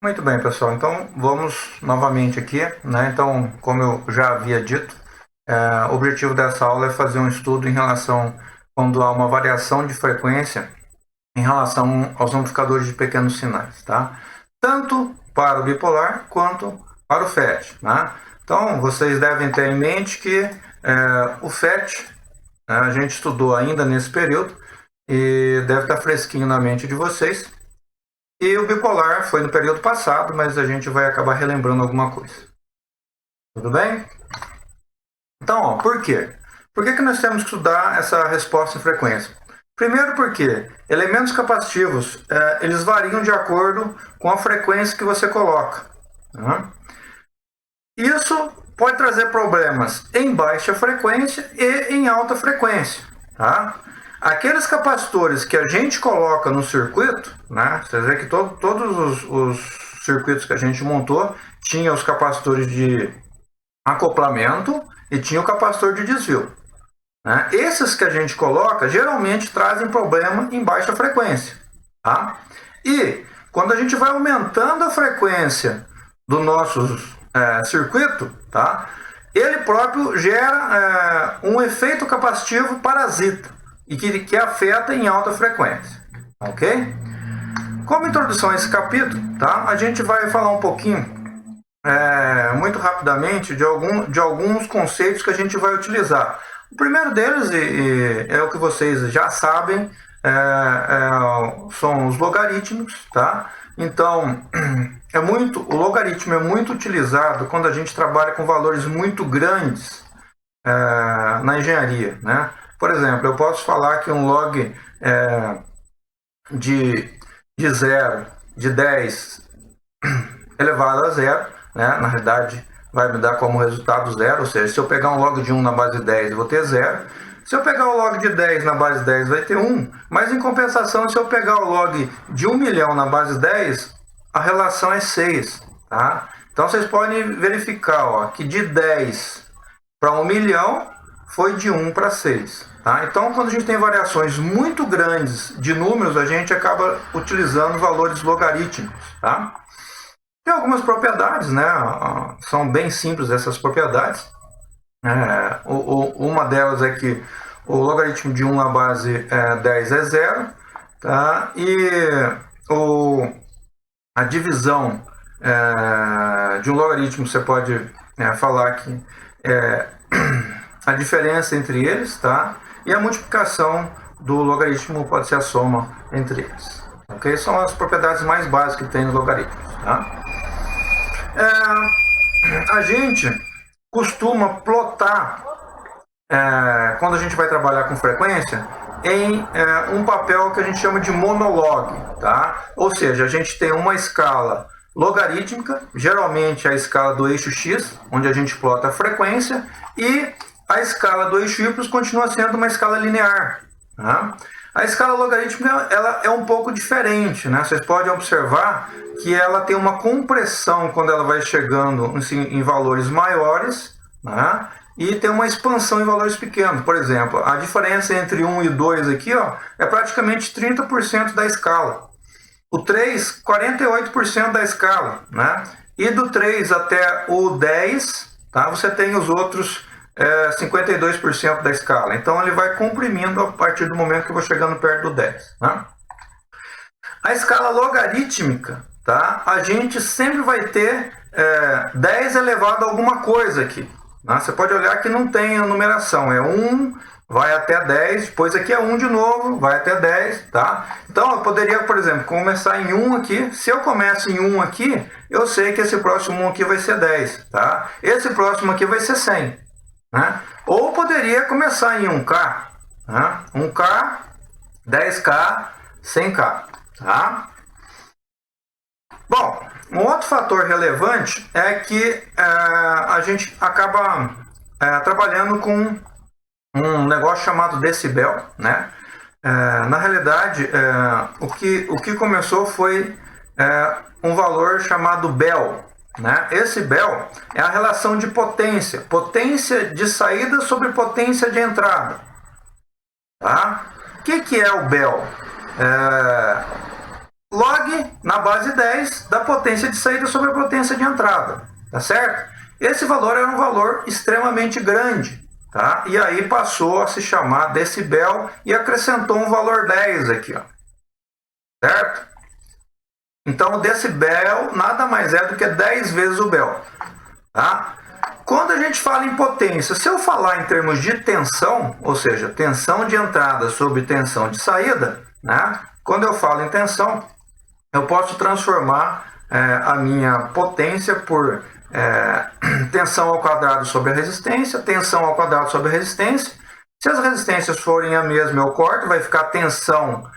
Muito bem, pessoal. Então, vamos novamente aqui, né? Então, como eu já havia dito, o objetivo dessa aula é fazer um estudo em relação quando há uma variação de frequência em relação aos amplificadores de pequenos sinais, tá? Tanto para o bipolar quanto para o FET, né? Então, vocês devem ter em mente que o FET, a gente estudou ainda nesse período e deve estar fresquinho na mente de vocês. E o bipolar foi no período passado, mas a gente vai acabar relembrando alguma coisa. Tudo bem? Então, por quê? Por que nós temos que estudar essa resposta em frequência? Primeiro porque elementos capacitivos, eles variam de acordo com a frequência que você coloca. Tá? Isso pode trazer problemas em baixa frequência e em alta frequência. Tá? Aqueles capacitores que a gente coloca no circuito, né? Você vê que todos os circuitos que a gente montou tinham os capacitores de acoplamento e tinha o capacitor de desvio. Né? Esses que a gente coloca geralmente trazem problema em baixa frequência. Tá? E quando a gente vai aumentando a frequência do nosso circuito, tá? Ele próprio gera um efeito capacitivo parasita e que afeta em alta frequência. Ok? Como introdução a esse capítulo, tá? A gente vai falar um pouquinho, muito rapidamente, de alguns conceitos que a gente vai utilizar. O primeiro deles, é o que vocês já sabem, são os logaritmos, tá? Então, o logaritmo é muito utilizado quando a gente trabalha com valores muito grandes na engenharia, né? Por exemplo, eu posso falar que um log de zero, de 10 elevado a zero, né? Na realidade, vai me dar como resultado zero, ou seja, se eu pegar um log de 1 na base 10, eu vou ter zero. Se eu pegar o log de 10 na base 10, vai ter 1. Mas, em compensação, se eu pegar o log de 1 milhão na base 10, a relação é 6. Tá? Então, vocês podem verificar, ó, que de 10 para 1 milhão foi de 1 para 6. Tá? Então, quando a gente tem variações muito grandes de números, a gente acaba utilizando valores logarítmicos. Tá? Tem algumas propriedades, né? São bem simples essas propriedades. Uma delas é que o logaritmo de 1 na base 10 é zero, tá? E a divisão de um logaritmo, você pode falar que a diferença entre eles, tá? E a multiplicação do logaritmo pode ser a soma entre eles. Okay? São as propriedades mais básicas que tem no logaritmo. Tá? A gente costuma plotar, quando a gente vai trabalhar com frequência, em um papel que a gente chama de monolog. Tá? Ou seja, a gente tem uma escala logarítmica, geralmente a escala do eixo x, onde a gente plota a frequência, e a escala do eixo y continua sendo uma escala linear. Tá? A escala logarítmica ela é um pouco diferente, né? Vocês podem observar que ela tem uma compressão quando ela vai chegando em valores maiores, né? E tem uma expansão em valores pequenos. Por exemplo, a diferença entre 1 e 2 aqui, ó, é praticamente 30% da escala. O 3, 48% da escala. Né? E do 3 até o 10, tá? Você tem os outros 52% da escala. Então, ele vai comprimindo a partir do momento que eu vou chegando perto do 10. Né? A escala logarítmica, tá? A gente sempre vai ter 10 elevado a alguma coisa aqui. Né? Você pode olhar que não tem a numeração. É 1, vai até 10, depois aqui é 1 de novo, vai até 10. Tá? Então, eu poderia, por exemplo, começar em 1 aqui. Se eu começo em 1 aqui, eu sei que esse próximo 1 aqui vai ser 10. Tá? Esse próximo aqui vai ser 100. Né? Ou poderia começar em 1K, né? 1K, 10K, 100K. Tá? Bom, um outro fator relevante é que a gente acaba trabalhando com um negócio chamado decibel. Né? Na realidade, o que começou foi um valor chamado bel. Né? Esse bel é a relação de potência, potência de saída sobre potência de entrada. Tá? O que é o bel? log na base 10 da potência de saída sobre a potência de entrada, tá certo? Esse valor era um valor extremamente grande, tá? E aí passou a se chamar decibel e acrescentou um valor 10 aqui, ó, certo? Então, o decibel nada mais é do que 10 vezes o bel, tá? Quando a gente fala em potência, se eu falar em termos de tensão, ou seja, tensão de entrada sobre tensão de saída, né? Quando eu falo em tensão, eu posso transformar a minha potência por tensão ao quadrado sobre a resistência, tensão ao quadrado sobre a resistência. Se as resistências forem a mesma, eu corto, vai ficar tensão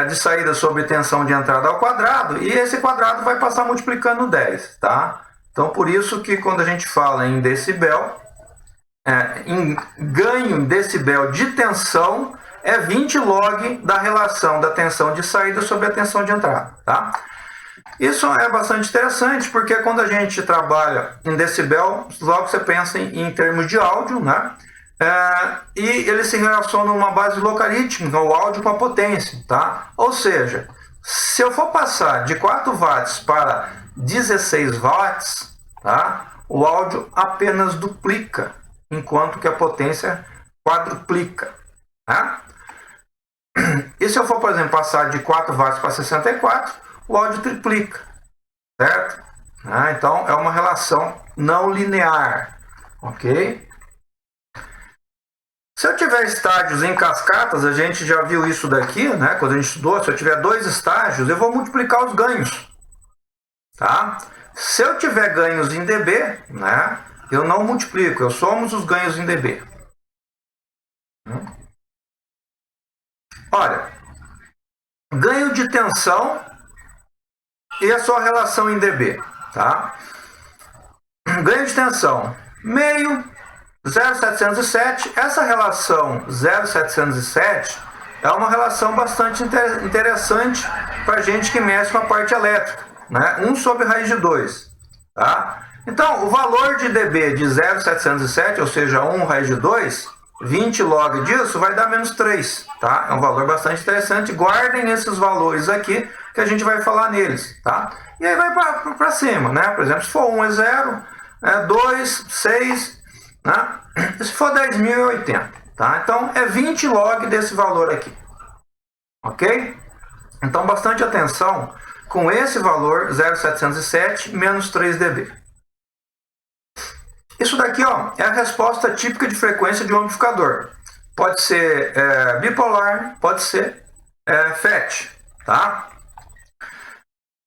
de saída sobre tensão de entrada ao quadrado, e esse quadrado vai passar multiplicando 10, tá? Então, por isso que quando a gente fala em decibel, em ganho em decibel de tensão, é 20 log da relação da tensão de saída sobre a tensão de entrada, tá? Isso é bastante interessante, porque quando a gente trabalha em decibel, logo você pensa em termos de áudio, né? E ele se relaciona a uma base logarítmica, o áudio com a potência, tá? Ou seja, se eu for passar de 4 watts para 16 watts, tá? O áudio apenas duplica, enquanto que a potência quadruplica, tá? E se eu for, por exemplo, passar de 4 watts para 64, o áudio triplica, certo? Então, é uma relação não linear, ok? Se eu tiver estágios em cascatas, a gente já viu isso daqui, né? Quando a gente estudou, se eu tiver 2 estágios, eu vou multiplicar os ganhos, tá? Se eu tiver ganhos em dB, né? Eu não multiplico, eu somo os ganhos em dB. Olha, ganho de tensão e a sua relação em dB, tá? Ganho de tensão, meio, 0,707. Essa relação 0,707 é uma relação bastante interessante para gente que mexe com a parte elétrica, né? 1 sobre raiz de 2, tá? Então, o valor de dB de 0,707, ou seja, 1 raiz de 2, 20 log disso vai dar menos 3, tá? É um valor bastante interessante. Guardem esses valores aqui, que a gente vai falar neles, tá? E aí vai para cima, né? Por exemplo, se for 1 é 0, 2, 6, né? Se for 10.080, tá? Então, é 20 log desse valor aqui, ok? Então, bastante atenção com esse valor, 0,707 menos 3 dB. Isso daqui, ó, é a resposta típica de frequência de um amplificador. Pode ser bipolar, pode ser FET, tá?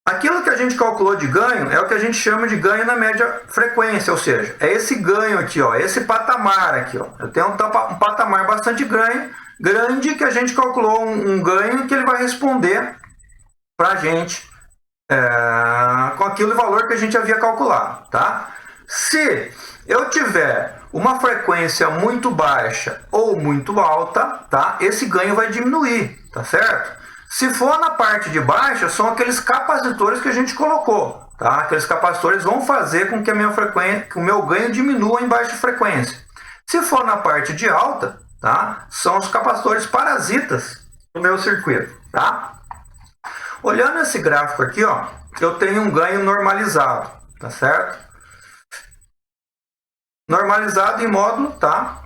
Aquilo que a gente calculou de ganho é o que a gente chama de ganho na média frequência, ou seja, é esse ganho aqui, ó, esse patamar aqui, ó. Eu tenho um patamar bastante grande que a gente calculou um ganho que ele vai responder para a gente com aquele valor que a gente havia calculado, tá? Se eu tiver uma frequência muito baixa ou muito alta, tá? Esse ganho vai diminuir, tá certo? Se for na parte de baixo, são aqueles capacitores que a gente colocou, tá? Aqueles capacitores vão fazer com que a minha frequência, que o meu ganho diminua em baixa frequência. Se for na parte de alta, tá? São os capacitores parasitas do meu circuito, tá? Olhando esse gráfico aqui, ó, eu tenho um ganho normalizado, tá certo? Normalizado em módulo, tá?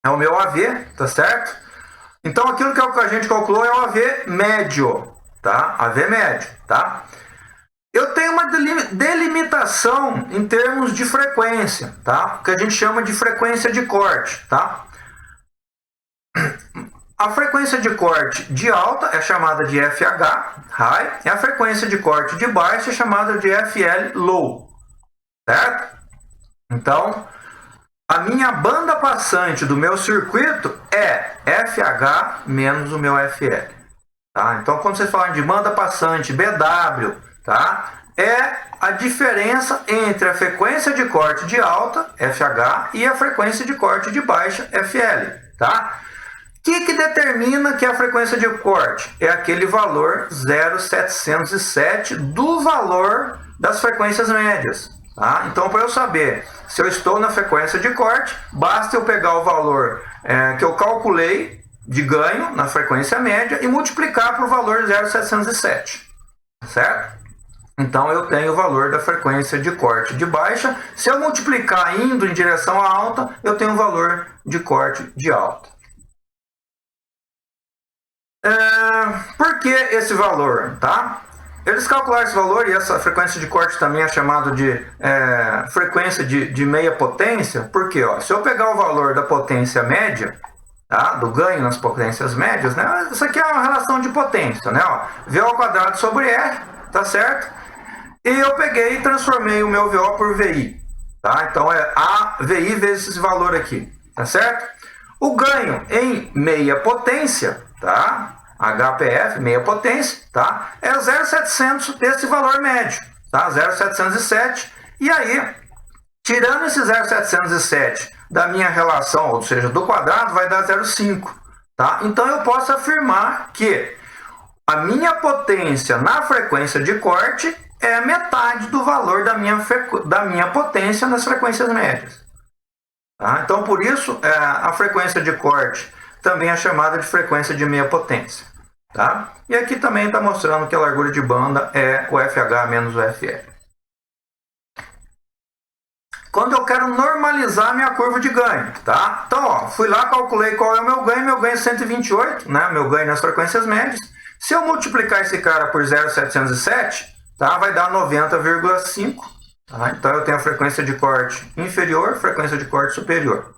É o meu AV, tá certo? Então, aquilo que a gente calculou é o AV médio, tá? AV médio, tá? Eu tenho uma delimitação em termos de frequência, tá? Que a gente chama de frequência de corte, tá? A frequência de corte de alta é chamada de FH, high, e a frequência de corte de baixa é chamada de FL, low, certo? Então, a minha banda passante do meu circuito é FH menos o meu FL. Tá? Então, quando vocês falam de banda passante, BW, tá? É a diferença entre a frequência de corte de alta, FH, e a frequência de corte de baixa, FL. Tá? O que determina que é a frequência de corte? É aquele valor 0,707 do valor das frequências médias. Tá? Então, para eu saber se eu estou na frequência de corte, basta eu pegar o valor que eu calculei de ganho na frequência média e multiplicar por valor 0,707, certo? Então eu tenho o valor da frequência de corte de baixa. Se eu multiplicar indo em direção à alta, eu tenho o valor de corte de alta. Por que esse valor? Tá? Eles calcularam esse valor, e essa frequência de corte também é chamada de frequência de meia potência, porque ó, se eu pegar o valor da potência média, tá, do ganho nas potências médias, né, isso aqui é uma relação de potência, né, ó, V ao quadrado sobre R, tá certo? E eu peguei e transformei o meu VO por VI, tá? Então é AVI vezes esse valor aqui, tá certo? O ganho em meia potência, tá? HPF, meia potência, tá? É 0,700 desse valor médio, tá? 0,707. E aí, tirando esse 0,707 da minha relação, ou seja, do quadrado, vai dar 0,5, tá? Então eu posso afirmar que a minha potência na frequência de corte é metade do valor da minha potência nas frequências médias. Tá? Então, por isso, a frequência de corte também é chamada de frequência de meia potência. Tá? E aqui também está mostrando que a largura de banda é o FH menos o FL. Quando eu quero normalizar minha curva de ganho, tá? Então, ó, fui lá, calculei qual é o meu ganho é 128, né? Meu ganho nas frequências médias. Se eu multiplicar esse cara por 0,707, tá? Vai dar 90,5. Tá? Então eu tenho a frequência de corte inferior, frequência de corte superior.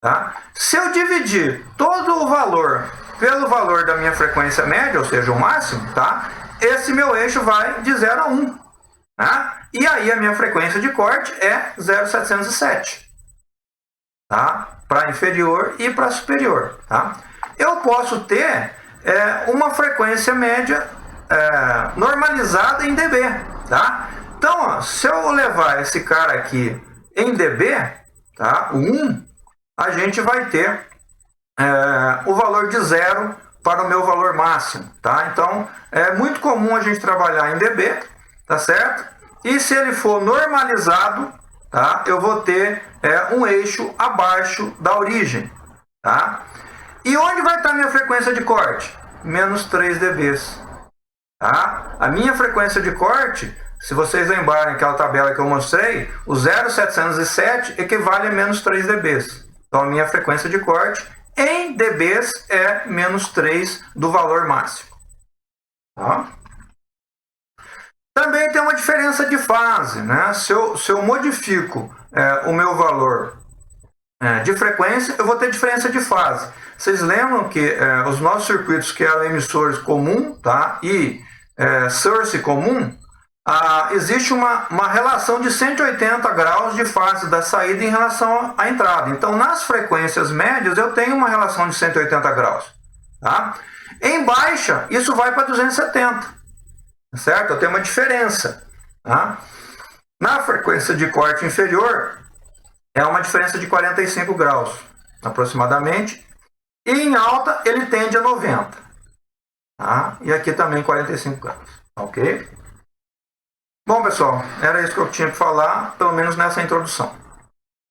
Tá? Se eu dividir todo o valor pelo valor da minha frequência média, ou seja, o máximo, tá? Esse meu eixo vai de 0 a 1. Tá? E aí a minha frequência de corte é 0,707. Tá? Para inferior e para superior. Tá? Eu posso ter uma frequência média normalizada em dB, tá? Então, ó, se eu levar esse cara aqui em dB, tá? O 1, a gente vai ter o valor de 0 para o meu valor máximo, tá? Então, é muito comum a gente trabalhar em dB, tá certo? E se ele for normalizado, tá? Eu vou ter um eixo abaixo da origem, tá? E onde vai estar a minha frequência de corte? Menos 3 dB. Tá? A minha frequência de corte, se vocês lembrarem aquela tabela que eu mostrei, o 0,707 equivale a menos 3 dB. Então a minha frequência de corte em dB é menos 3 do valor máximo. Tá? Também tem uma diferença de fase, né? Se eu modifico o meu valor de frequência, eu vou ter diferença de fase. Vocês lembram que os nossos circuitos que eram emissores comum, tá? E source comum, existe uma relação de 180 graus de fase da saída em relação à entrada. Então, nas frequências médias, eu tenho uma relação de 180 graus. Tá? Em baixa, isso vai para 270. Certo? Eu tenho uma diferença. Tá? Na frequência de corte inferior, é uma diferença de 45 graus, aproximadamente. E em alta, ele tende a 90. Tá? E aqui também 45 graus. Ok? Bom, pessoal, era isso que eu tinha para falar, pelo menos nessa introdução.